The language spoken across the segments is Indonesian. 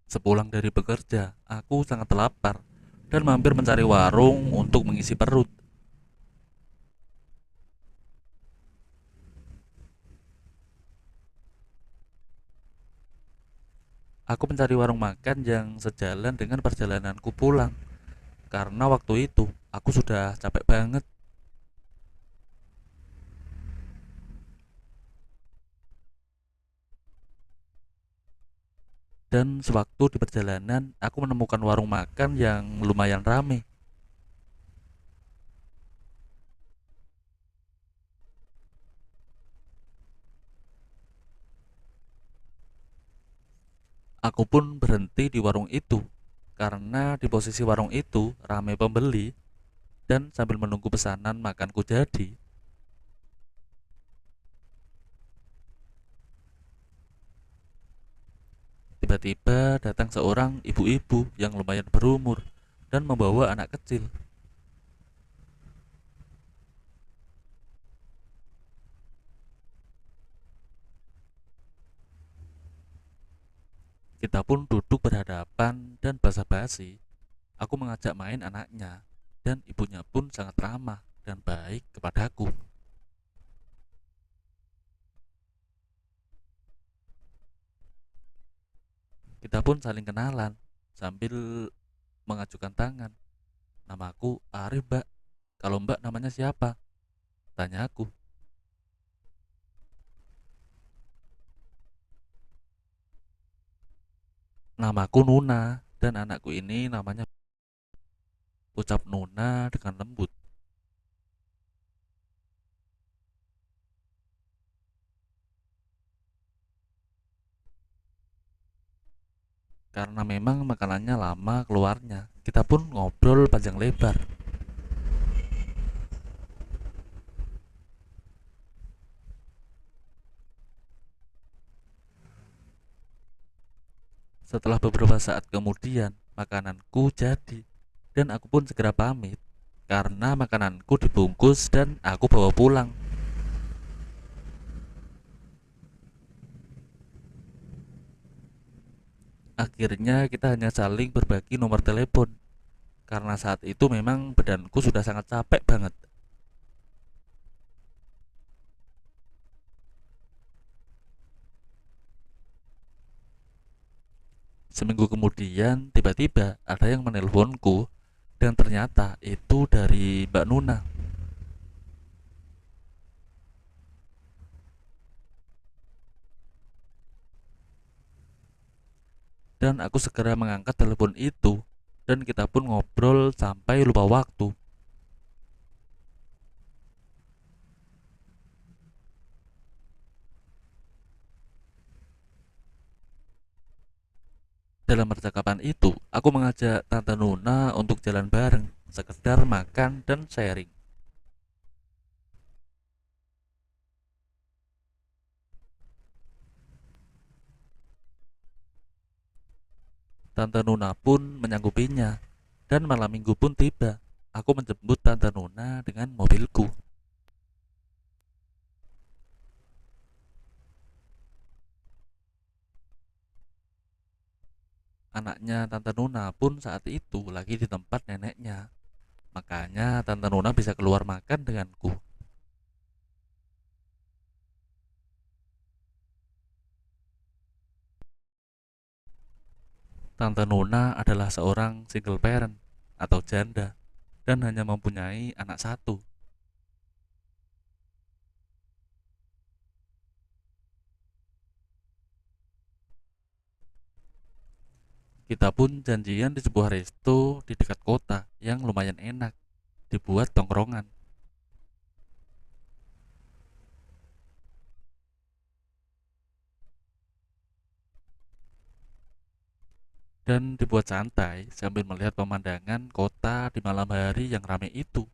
Sepulang dari bekerja, aku sangat lapar dan mampir mencari warung untuk mengisi perut. Aku mencari warung makan yang sejalan dengan perjalananku pulang, karena waktu itu aku sudah capek banget. Dan sewaktu di perjalanan, aku menemukan warung makan yang lumayan rame. Aku pun berhenti di warung itu, karena di posisi warung itu ramai pembeli, dan sambil menunggu pesanan makanku jadi, tiba-tiba datang seorang ibu-ibu yang lumayan berumur dan membawa anak kecil. Kita pun duduk berhadapan dan basa-basi. Aku mengajak main anaknya, dan ibunya pun sangat ramah dan baik kepadaku. Kita pun saling kenalan sambil mengajukan tangan. Namaku Arif, Mbak. Kalau Mbak namanya siapa? Tanya aku. Namaku Nuna dan anakku ini namanya, ucap Nuna dengan lembut. Karena memang makanannya lama keluarnya, kita pun ngobrol panjang lebar. Setelah beberapa saat kemudian, makananku jadi, dan aku pun segera pamit karena makananku dibungkus dan aku bawa pulang. Akhirnya kita hanya saling berbagi nomor telepon karena saat itu memang badanku sudah sangat capek banget. Seminggu kemudian, tiba-tiba ada yang menelponku dan ternyata itu dari Mbak Nuna. Dan aku segera mengangkat telepon itu dan kita pun ngobrol sampai lupa waktu. Dalam percakapan itu, aku mengajak Tante Nuna untuk jalan bareng, sekedar makan dan sharing. Tante Nuna pun menyanggupinya, dan malam minggu pun tiba. Aku menjemput Tante Nuna dengan mobilku. Anaknya Tante Nuna pun saat itu lagi di tempat neneknya. Makanya Tante Nuna bisa keluar makan denganku. Tante Nuna adalah seorang single parent atau janda dan hanya mempunyai anak satu. Kita pun janjian di sebuah resto di dekat kota yang lumayan enak, dibuat tongkrongan. Dan dibuat santai sambil melihat pemandangan kota di malam hari yang ramai itu.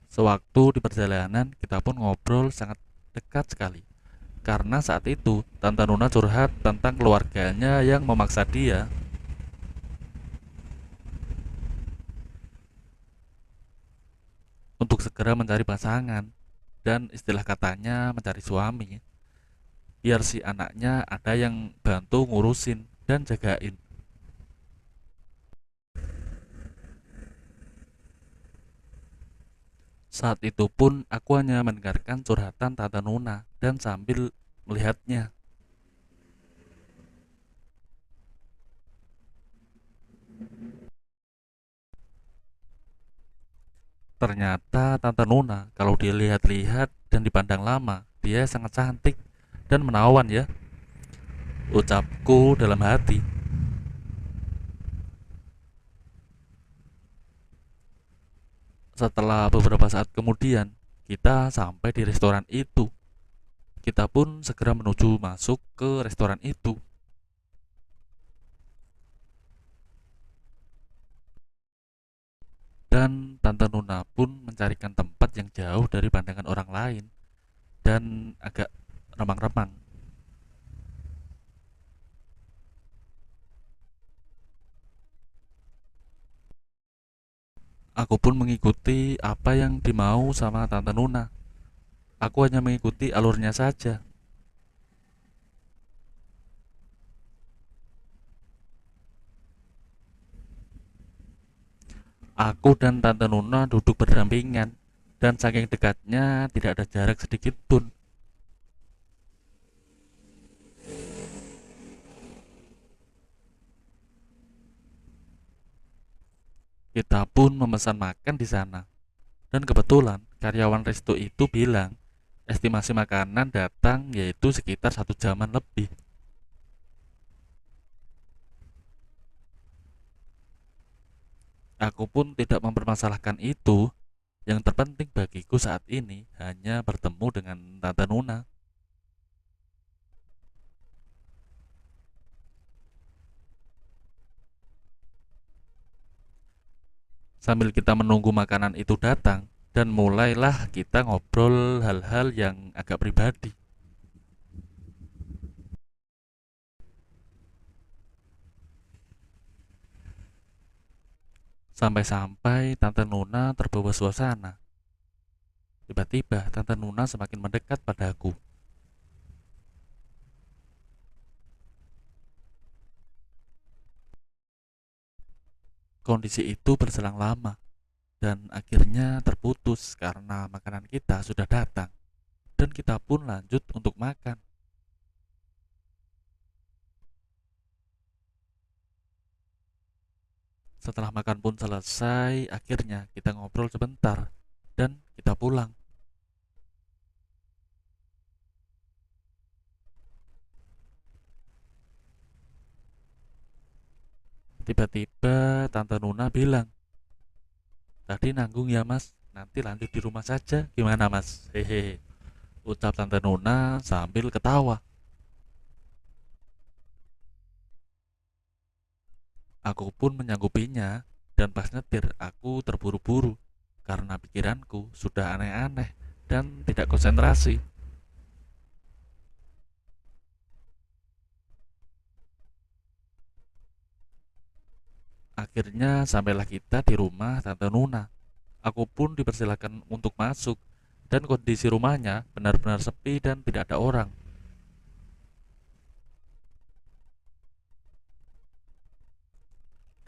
Sewaktu di perjalanan, kita pun ngobrol sangat dekat sekali. Karena saat itu, Tante Nuna curhat tentang keluarganya yang memaksa dia untuk segera mencari pasangan dan istilah katanya mencari suami, biar si anaknya ada yang bantu ngurusin dan jagain. Saat itu pun aku hanya mendengarkan curhatan Tante Nuna dan sambil melihatnya. Ternyata Tante Nuna kalau dilihat-lihat dan dipandang lama, dia sangat cantik dan menawan ya, ucapku dalam hati. Setelah beberapa saat kemudian, kita sampai di restoran itu. Kita pun segera menuju masuk ke restoran itu. Dan Tante Nuna pun mencarikan tempat yang jauh dari pandangan orang lain dan agak remang-remang. Aku pun mengikuti apa yang dimau sama Tante Nuna. Aku hanya mengikuti alurnya saja. Aku dan Tante Nuna duduk berdampingan dan saking dekatnya tidak ada jarak sedikit pun. Kita pun memesan makan di sana. Dan kebetulan karyawan resto itu bilang estimasi makanan datang yaitu sekitar 1 jaman lebih. Aku pun tidak mempermasalahkan itu. Yang terpenting bagiku saat ini hanya bertemu dengan Tante Nuna. Sambil kita menunggu makanan itu datang, dan mulailah kita ngobrol hal-hal yang agak pribadi. Sampai-sampai Tante Nuna terbawa suasana. Tiba-tiba Tante Nuna semakin mendekat padaku. Kondisi itu berselang lama dan akhirnya terputus karena makanan kita sudah datang dan kita pun lanjut untuk makan. Setelah makan pun selesai, akhirnya kita ngobrol sebentar dan kita pulang. Tiba-tiba Tante Nuna bilang, "Tadi nanggung ya mas, nanti lanjut di rumah saja. Gimana mas?" Hehehe, ucap Tante Nuna sambil ketawa. Aku pun menyanggupinya dan pas nyetir aku terburu-buru karena pikiranku sudah aneh-aneh dan tidak konsentrasi. Akhirnya sampailah kita di rumah Tante Nuna. Aku pun dipersilakan untuk masuk dan kondisi rumahnya benar-benar sepi dan tidak ada orang.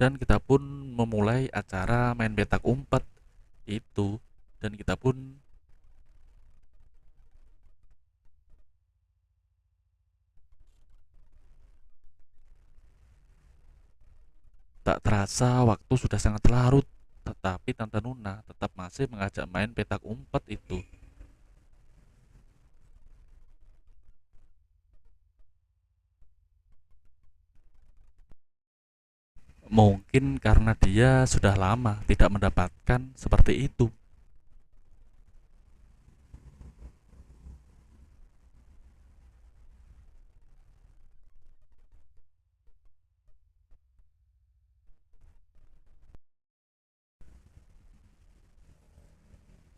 Dan kita pun memulai acara main petak umpet itu dan kita pun tak terasa waktu sudah sangat larut, tetapi Tante Nuna tetap masih mengajak main petak umpet itu. Mungkin karena dia sudah lama tidak mendapatkan seperti itu.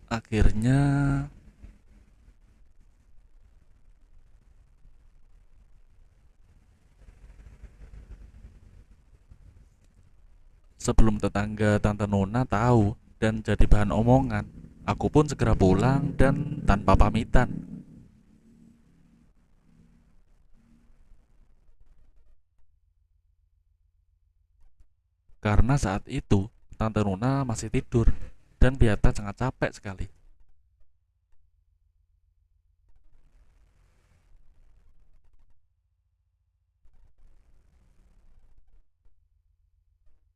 Akhirnya, sebelum tetangga Tante Nona tahu dan jadi bahan omongan, Aku pun segera pulang dan tanpa pamitan. Karena saat itu Tante Nuna masih tidur dan kelihatan sangat capek sekali.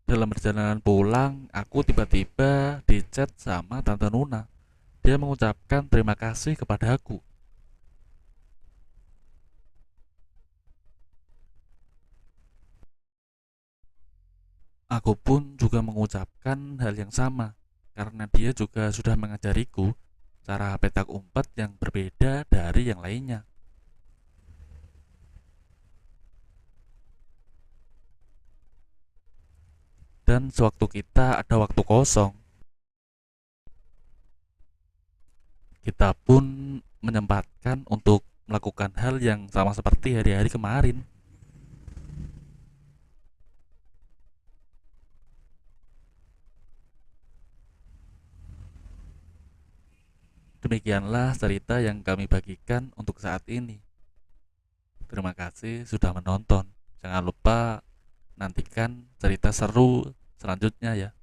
Dalam perjalanan pulang, aku tiba-tiba dicat sama Tante Nuna. Dia mengucapkan terima kasih kepada aku. Aku pun juga mengucapkan hal yang sama, karena dia juga sudah mengajariku cara petak umpet yang berbeda dari yang lainnya. Dan sewaktu kita ada waktu kosong, kita pun menyempatkan untuk melakukan hal yang sama seperti hari-hari kemarin. Demikianlah cerita yang kami bagikan untuk saat ini. Terima kasih sudah menonton. Jangan lupa nantikan cerita seru selanjutnya ya.